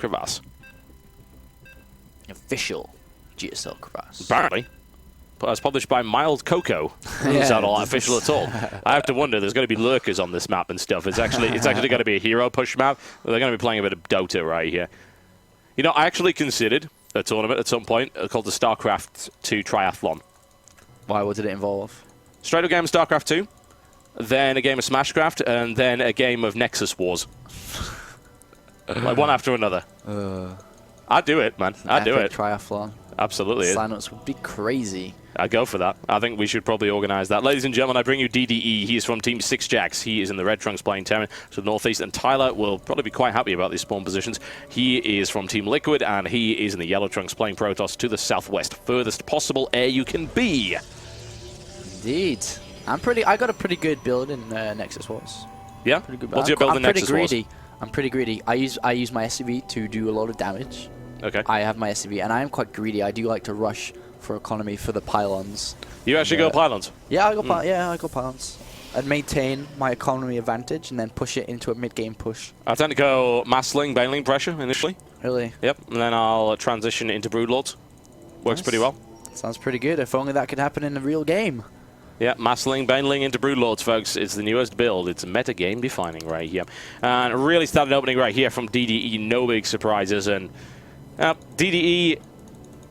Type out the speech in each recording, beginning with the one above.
crevasse. Official GSL crevasse. Apparently. But as published by Mild Cocoa. Doesn't Yeah, sound all official at all. I have to wonder, there's going to be lurkers on this map and stuff. It's actually going to be a hero push map. They're going to be playing a bit of Dota right here. You know, I actually considered a tournament at some point called the Starcraft 2 Triathlon. Why? What did it involve? Straight up game of Starcraft 2, then a game of Smashcraft, and then a game of Nexus Wars. Like one after another. I'd do it, man. I'd do it. Triathlon. Absolutely. Signups would be crazy. I'd go for that. I think we should probably organize that. Ladies and gentlemen, I bring you DDE. He is from Team 6 Jacks. He is in the red trunks playing Terran to the northeast, and Tyler will probably be quite happy about these spawn positions. He is from Team Liquid, and he is in the yellow trunks playing Protoss to the southwest. Furthest possible air you can be. Indeed. I got a pretty good build in Nexus Wars. Yeah? Pretty good. What's your build in Nexus Wars? I'm pretty greedy. I use my SCV to do a lot of damage. Okay. I have my SCV, and I am quite greedy. I do like to rush for economy for the pylons. You actually go pylons? Yeah, I go pylons. And maintain my economy advantage, and then push it into a mid-game push. I tend to go Massling, Baneling pressure initially. Really? Yep, and then I'll transition into Broodlords. Works pretty well. Sounds pretty good. If only that could happen in a real game. Yeah, Massling, Baneling into Broodlords, folks. It's the newest build. It's meta game defining right here. And really started opening right here from DDE. No big surprises. And DDE,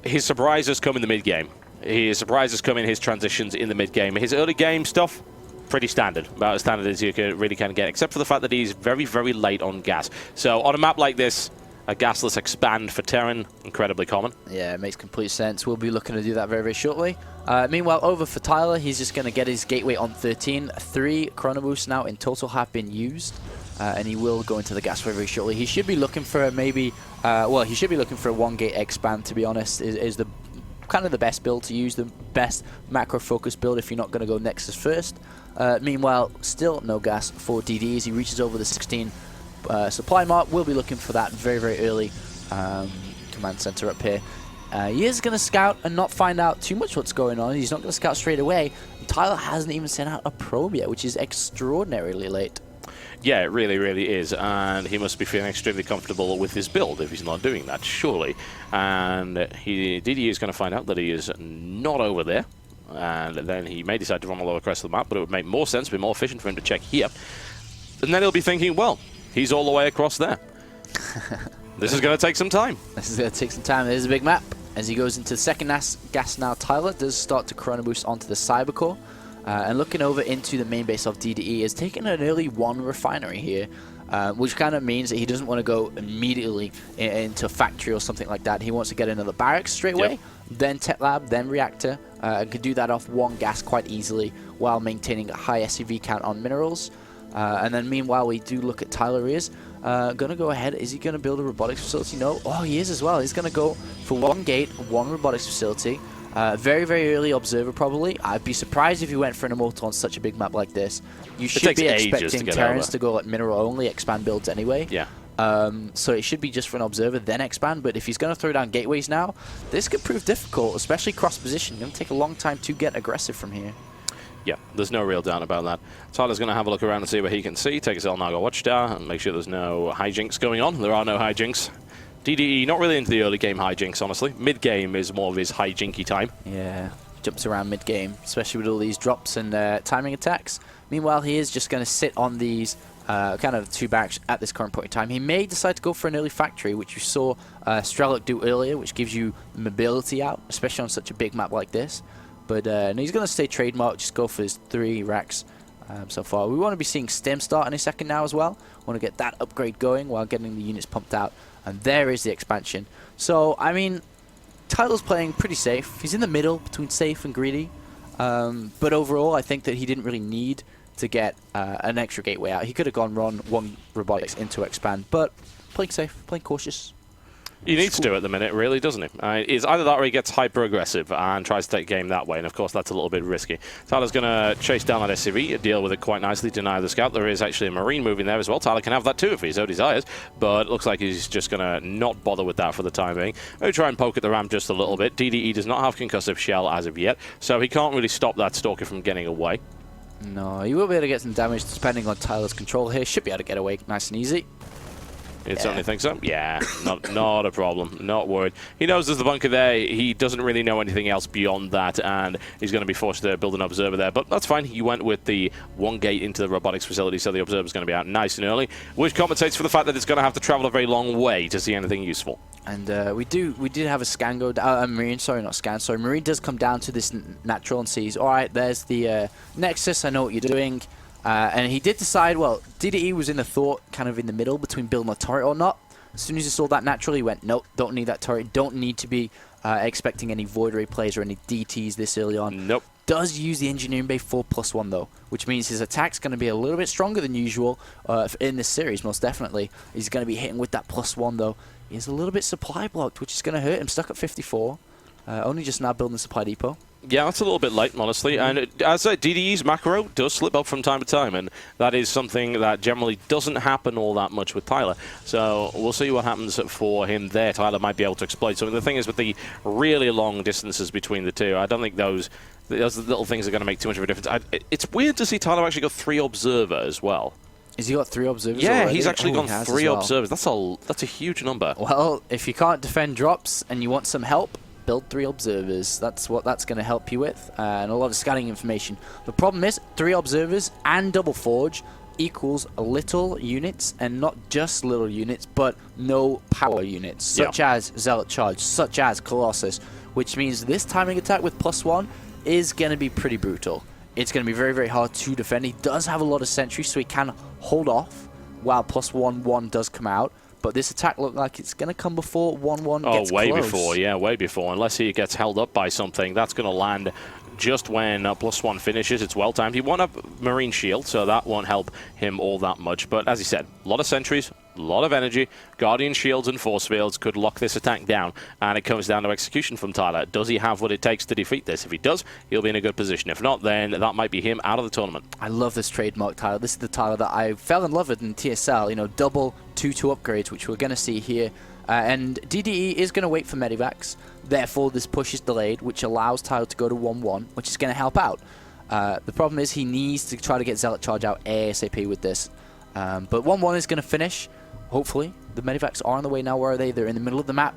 his surprises come in the mid-game. His surprises come in his transitions in the mid-game. His early game stuff, pretty standard. About as standard as you really can get, except for the fact that he's very, very late on gas. So on a map like this, a gasless expand for Terran, incredibly common. Yeah, it makes complete sense. We'll be looking to do that very, very shortly. Meanwhile, over for Tyler, he's just going to get his gateway on 13. 3 chrono boosts now in total have been used, and he will go into the gas very, very shortly. He should be looking for maybe, he should be looking for a 1-gate expand, to be honest, is the kind of the best build to use, the best macro focus build if you're not going to go Nexus first. Meanwhile, still no gas for DD as he reaches over the 16 supply mark. We'll be looking for that very, very early. Command center up here. He is going to scout and not find out too much what's going on. He's not going to scout straight away. Tyler hasn't even sent out a probe yet, which is extraordinarily late. Yeah, it really, really is. And he must be feeling extremely comfortable with his build if he's not doing that, surely. And DDE is going to find out that he is not over there. And then he may decide to run all the way across the map, but it would make more sense, be more efficient for him to check here. And then he'll be thinking, well, he's all the way across there. This is going to take some time. This is going to take some time. There's a big map. As he goes into the second gas now, Tyler does start to chrono boost onto the Cybercore. And looking over into the main base of DDE is taking an early 1 refinery here, which kind of means that he doesn't want to go immediately into a factory or something like that. He wants to get another barracks straight away, then tech lab, then reactor, and can do that off 1 gas quite easily while maintaining a high SCV count on minerals. And then meanwhile, we do look at Tyler. He is going to go ahead. Is he going to build a robotics facility? No. Oh, he is as well. He's going to go for 1 gate, 1 robotics facility. Very, very early observer, probably. I'd be surprised if you went for an immortal on such a big map like this. You should be expecting Terrans to go like mineral-only expand builds anyway. Yeah. So it should be just for an observer, then expand. But if he's going to throw down gateways now, this could prove difficult, especially cross-position. It's going to take a long time to get aggressive from here. Yeah, there's no real doubt about that. Tyler's going to have a look around and see what he can see. Take his El Naga Watchtower and make sure there's no hijinks going on. There are no hijinks. DDE not really into the early game hijinks, honestly. Mid-game is more of his hijinky time. Yeah, jumps around mid-game, especially with all these drops and timing attacks. Meanwhile, he is just going to sit on these kind of 2 barracks at this current point in time. He may decide to go for an early factory, which you saw Strelok do earlier, which gives you mobility out, especially on such a big map like this. But he's going to stay trademark, just go for his 3 racks so far. We want to be seeing Stem start in a second now as well. Want to get that upgrade going while getting the units pumped out. And there is the expansion. So, I mean, Tyler's playing pretty safe. He's in the middle between safe and greedy. But overall, I think that he didn't really need to get an extra gateway out. He could have gone run 1 robotics into expand. But playing safe, playing cautious. He needs to at the minute, really, doesn't he? It's either that or he gets hyper-aggressive and tries to take game that way, and of course that's a little bit risky. Tyler's going to chase down that SCV, deal with it quite nicely, deny the scout. There is actually a Marine moving there as well. Tyler can have that too if he so desires, but it looks like he's just going to not bother with that for the time being. Maybe try and poke at the ramp just a little bit. DDE does not have concussive shell as of yet, so he can't really stop that Stalker from getting away. No, he will be able to get some damage depending on Tyler's control here. Should be able to get away nice and easy. You certainly think so? Yeah, not a problem. Not worried. He knows there's the bunker there. He doesn't really know anything else beyond that, and he's going to be forced to build an observer there. But that's fine. He went with the one gate into the robotics facility, so the observer's going to be out nice and early, which compensates for the fact that it's going to have to travel a very long way to see anything useful. And we did have a scan go down. Marine, sorry, not scan. Sorry, Marine does come down to this natural and sees, all right, there's the Nexus. I know what you're doing. And he did decide, well, DDE was in the thought kind of in the middle between building a turret or not. As soon as he saw that natural, he went, nope, don't need that turret. Don't need to be expecting any Void Ray plays or any DTs this early on. Nope. Does use the Engineering Bay for +1 though, which means his attack's going to be a little bit stronger than usual in this series, most definitely. He's going to be hitting with that +1 though. He's a little bit supply blocked, which is going to hurt him. Stuck at 54. Only just now building the supply depot. Yeah, that's a little bit late, honestly. And as I said, DDE's macro does slip up from time to time, and that is something that generally doesn't happen all that much with Tyler. So we'll see what happens for him there. Tyler might be able to exploit something. The thing is, with the really long distances between the two, I don't think those little things are going to make too much of a difference. It's weird to see Tyler actually go 3 observer as well. Has he got 3 observers Yeah, already? he's actually gone 3 well. observers. That's a huge number. Well, if you can't defend drops and you want some help, build 3 observers. That's what that's going to help you with, and a lot of scanning information. The problem is 3 observers and double forge equals little units, and not just little units, but no power units, such as Zealot Charge, such as Colossus, which means this timing attack with +1 is going to be pretty brutal. It's going to be very, very hard to defend. He does have a lot of sentries, so he can hold off while +1/1 does come out. But this attack looked like it's going to come before 1/1 gets way close. before, yeah, way before. Unless he gets held up by something, that's going to land just when +1 finishes. It's well timed. He won a Marine Shield, so that won't help him all that much. But as he said, a lot of sentries, a lot of energy. Guardian Shields and Force Fields could lock this attack down, and it comes down to execution from Tyler. Does he have what it takes to defeat this? If he does, he'll be in a good position. If not, then that might be him out of the tournament. I love this trademark Tyler. This is the Tyler that I fell in love with in TSL. You know, double 2/2 upgrades, which we're going to see here. And DDE is going to wait for Medivacs. Therefore, this push is delayed, which allows Tyler to go to 1/1, which is going to help out. The problem is he needs to try to get Zealot Charge out ASAP with this. But 1/1 is going to finish, hopefully. The Medivacs are on the way now. Where are they? They're in the middle of the map.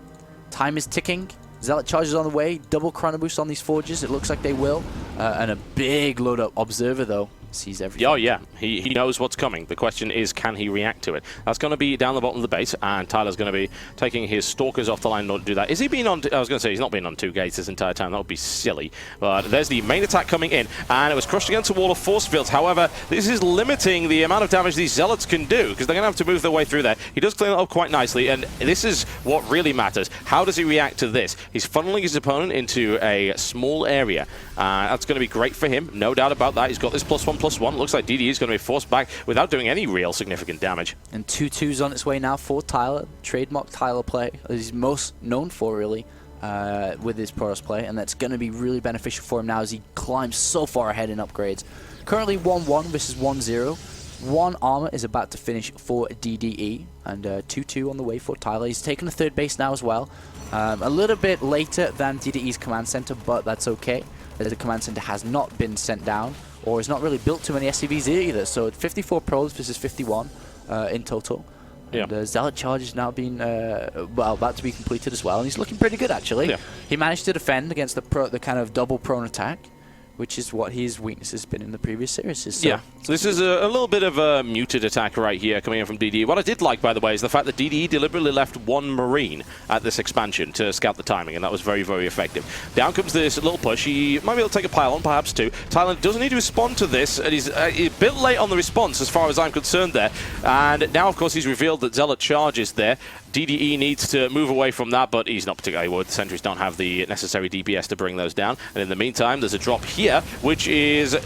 Time is ticking. Zealot Charge is on the way. Double Chrono Boost on these forges. It looks like they will. And a big load up Observer, though. Sees everything. Oh, yeah. He knows what's coming. The question is, can he react to it? That's going to be down the bottom of the base, and Tyler's going to be taking his Stalkers off the line in order to do that. Is he being on... I was going to say, he's not been on 2 gates this entire time. That would be silly. But there's the main attack coming in, and it was crushed against a wall of Force Fields. However, this is limiting the amount of damage these Zealots can do, because they're going to have to move their way through there. He does clean it up quite nicely, and this is what really matters. How does he react to this? He's funneling his opponent into a small area. That's going to be great for him, no doubt about that. He's got this +1/+1. Looks like DDE is going to be forced back without doing any real significant damage. And 2/2's on its way now for Tyler. Trademark Tyler play. He's most known for, really, with his Protoss play. And that's going to be really beneficial for him now as he climbs so far ahead in upgrades. Currently 1/1 versus 1/0. 1 armor is about to finish for DDE. And 2/2 on the way for Tyler. He's taken the 3rd base now as well. A little bit later than DDE's command center, but that's okay. The command center has not been sent down, or is not really built too many SCVs either. So 54 probes versus 51 in total. And Zealot Charge is now being, well, about to be completed as well. And he's looking pretty good, actually. Yeah. He managed to defend against the kind of double prone attack, which is what his weakness has been in the previous series. So yeah, so this is a little bit of a muted attack right here coming in from DDE. What I did like, by the way, is the fact that DDE deliberately left 1 Marine at this expansion to scout the timing, and that was very, very effective. Down comes this little push. He might be able to take a pylon, perhaps 2. Thailand doesn't need to respond to this, and he's a bit late on the response as far as I'm concerned there. And now, of course, he's revealed that Zealot Charge is there. DDE needs to move away from that, but he's not particularly worried. The sentries don't have the necessary DPS to bring those down. And in the meantime, there's a drop here, which is,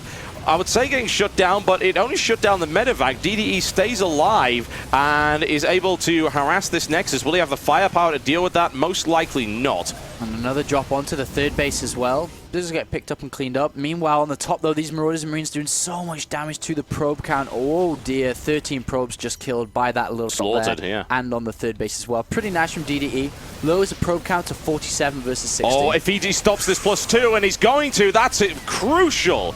I would say, getting shut down, but it only shut down the medevac. DDE stays alive and is able to harass this Nexus. Will he have the firepower to deal with that? Most likely not. And another drop onto the 3rd base as well. Does get picked up and cleaned up. Meanwhile, on the top, though, these Marauders and Marines doing so much damage to the probe count. Oh, dear. 13 probes just killed by that little slaughtered, yeah. And on the 3rd base as well. Pretty nice from DDE. lowers the probe count to 47 versus 60. Oh, if he stops this +2, and he's going to, that's a crucial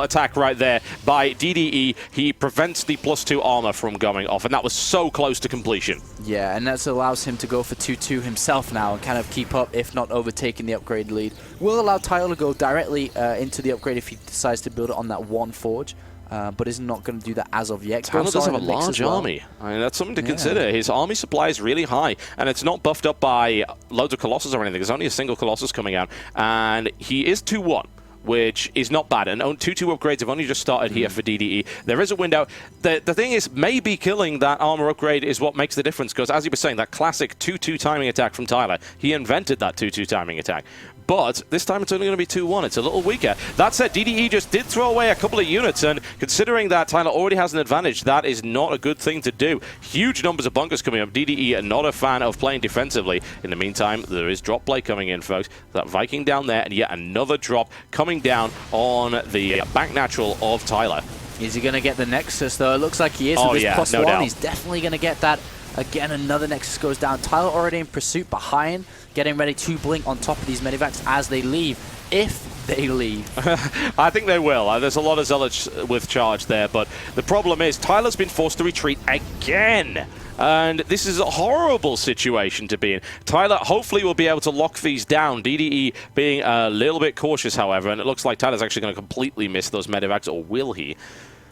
attack right there by DDE. He prevents the +2 armor from going off, and that was so close to completion. Yeah, and that allows him to go for 2-2 himself now and kind of keep up, if not overtaking the upgrade lead. Will allow Tyler to go directly into the upgrade if he decides to build it on that one forge. But is not going to do that as of yet. Tyler does have a large army. I mean, that's something to consider. His army supply is really high, and it's not buffed up by loads of Colossus or anything. There's only a single Colossus coming out, and he is 2-1. Which is not bad, and 2-2 upgrades have only just started here for DDE. There is a window. The thing is, maybe killing that armor upgrade is what makes the difference, because as you were saying, that classic 2-2 timing attack from Tyler, he invented that 2-2 timing attack. But this time it's only going to be 2-1. It's a little weaker. That said, DDE just did throw away a couple of units, and considering that Tyler already has an advantage, that is not a good thing to do. Huge numbers of bunkers coming up. DDE are not a fan of playing defensively. In the meantime, there is drop play coming in, folks. That Viking down there, and yet another drop coming down on the back natural of Tyler. Is he going to get the Nexus, though? It looks like he is Oh, with his yeah, +1. no doubt. He's definitely going to get that. Again, another Nexus goes down. Tyler already in pursuit behind, getting ready to blink on top of these medivacs as they leave. If they leave. I think they will. There's a lot of zealots with charge there, but the problem is Tyler's been forced to retreat again. And this is a horrible situation to be in. Tyler hopefully will be able to lock these down. DDE being a little bit cautious, however, and it looks like Tyler's actually going to completely miss those medivacs, or will he?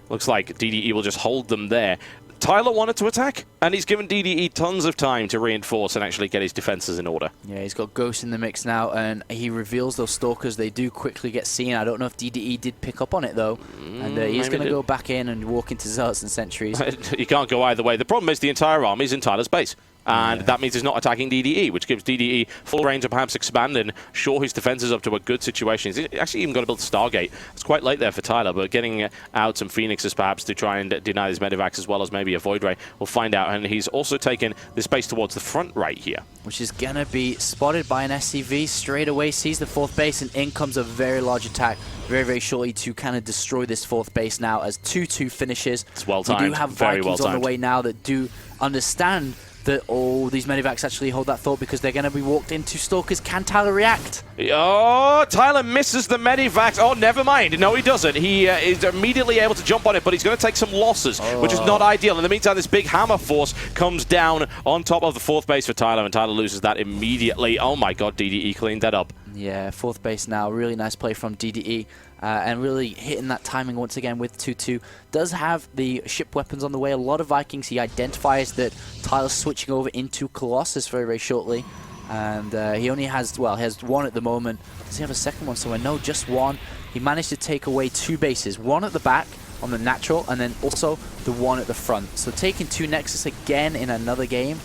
Looks like DDE will just hold them there. Tyler wanted to attack, and he's given DDE tons of time to reinforce and actually get his defenses in order. Yeah, he's got Ghost in the mix now, and he reveals those Stalkers. They do quickly get seen. I don't know if DDE did pick up on it, though. And he's going to go back in and walk into Zealots and Sentries. You can't go either way. The problem is the entire army is in Tyler's base. And that means he's not attacking DDE, which gives DDE full range to perhaps expand and shore his defenses up to a good situation. He's actually even got to build Stargate. It's quite late there for Tyler, but getting out some Phoenixes perhaps to try and deny his medivacs as well as maybe a Void Ray. We'll find out. And he's also taken this base towards the front right here. Which is going to be spotted by an SCV. Straight away sees the 4th base, and in comes a very large attack very, very shortly to kind of destroy this 4th base now as 2-2 finishes. It's well timed. We do have Vikings on the way now that do understand that all these medivacs actually hold that thought, because they're going to be walked into Stalkers. Can Tyler react? Oh, Tyler misses the medivacs. Oh, never mind. No, he doesn't. He is immediately able to jump on it, but he's going to take some losses, which is not ideal. In the meantime, this big hammer force comes down on top of the 4th base for Tyler, and Tyler loses that immediately. Oh my god, DDE cleaned that up. Yeah, 4th base now. Really nice play from DDE. And really hitting that timing once again with 2-2. Does have the ship weapons on the way. A lot of Vikings. He identifies that Tyler's switching over into Colossus very, very shortly. And he only has, well, he has one at the moment. Does he have a second one somewhere? No, just one. He managed to take away 2 bases. One at the back on the natural, and then also the one at the front. So taking 2 Nexus again in another game.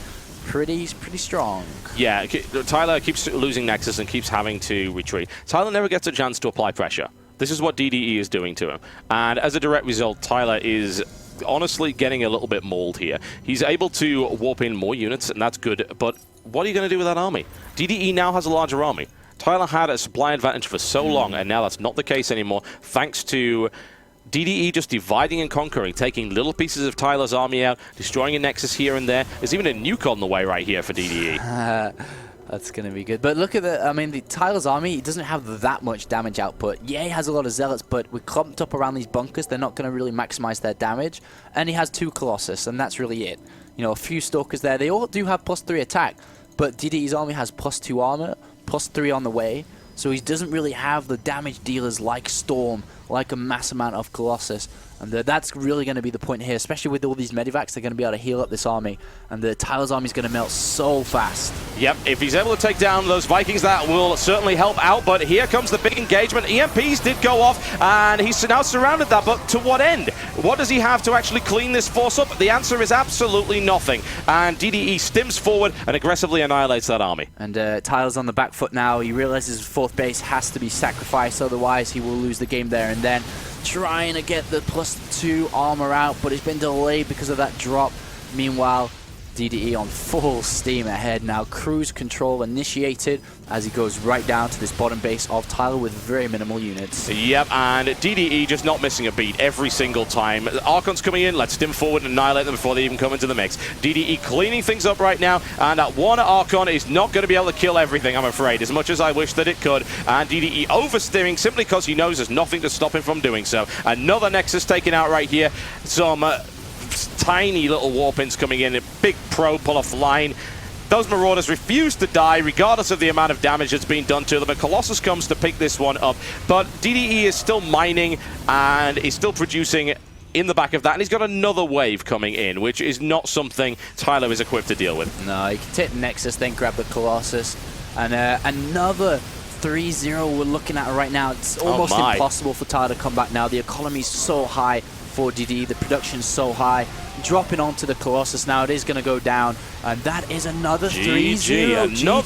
Pretty strong. Yeah, Tyler keeps losing Nexus and keeps having to retreat. Tyler never gets a chance to apply pressure. This is what DDE is doing to him. And as a direct result, Tyler is honestly getting a little bit mauled here. He's able to warp in more units, and that's good, but what are you going to do with that army? DDE now has a larger army. Tyler had a supply advantage for so long, and now that's not the case anymore, thanks to DDE just dividing and conquering, taking little pieces of Tyler's army out, destroying a Nexus here and there. There's even a nuke on the way right here for DDE. That's going to be good. But look at the, I mean, the Tyler's army, he doesn't have that much damage output. Yeah, he has a lot of Zealots, but we're clumped up around these bunkers. They're not going to really maximize their damage. And he has 2 Colossus, and that's really it. You know, a few Stalkers there. They all do have +3 attack, but DDE's army has +2 armor, +3 on the way. So he doesn't really have the damage dealers like Storm, like a mass amount of Colossus. And that's really going to be the point here, especially with all these medivacs. They're going to be able to heal up this army. And Tyler's army is going to melt so fast. Yep, if he's able to take down those Vikings, that will certainly help out. But here comes the big engagement. EMPs did go off, and he's now surrounded that. But to what end? What does he have to actually clean this force up? The answer is absolutely nothing. And DDE stims forward and aggressively annihilates that army. And Tyler's on the back foot now. He realizes his 4th base has to be sacrificed, otherwise he will lose the game there and then. Trying to get the +2 armor out, but it's been delayed because of that drop. Meanwhile, DDE on full steam ahead now. Cruise control initiated as he goes right down to this bottom base of Tyler with very minimal units. Yep, and DDE just not missing a beat every single time. Archon's coming in, let's stim forward and annihilate them before they even come into the mix. DDE cleaning things up right now, and that one Archon is not going to be able to kill everything, I'm afraid, as much as I wish that it could. And DDE oversteering simply because he knows there's nothing to stop him from doing so. Another Nexus taken out right here. Some tiny little warpins coming in, a big probe pull off the line. Those Marauders refuse to die regardless of the amount of damage that's been done to them, and Colossus comes to pick this one up. But DDE is still mining and is still producing in the back of that, and he's got another wave coming in, which is not something Tyler is equipped to deal with. No, he can take the Nexus, then grab the Colossus, and another 3-0 we're looking at right now. It's almost impossible for Tyler to come back now. The economy's so high for DDE, the production's so high. Dropping onto the Colossus now, it is going to go down, and that is another 3-0.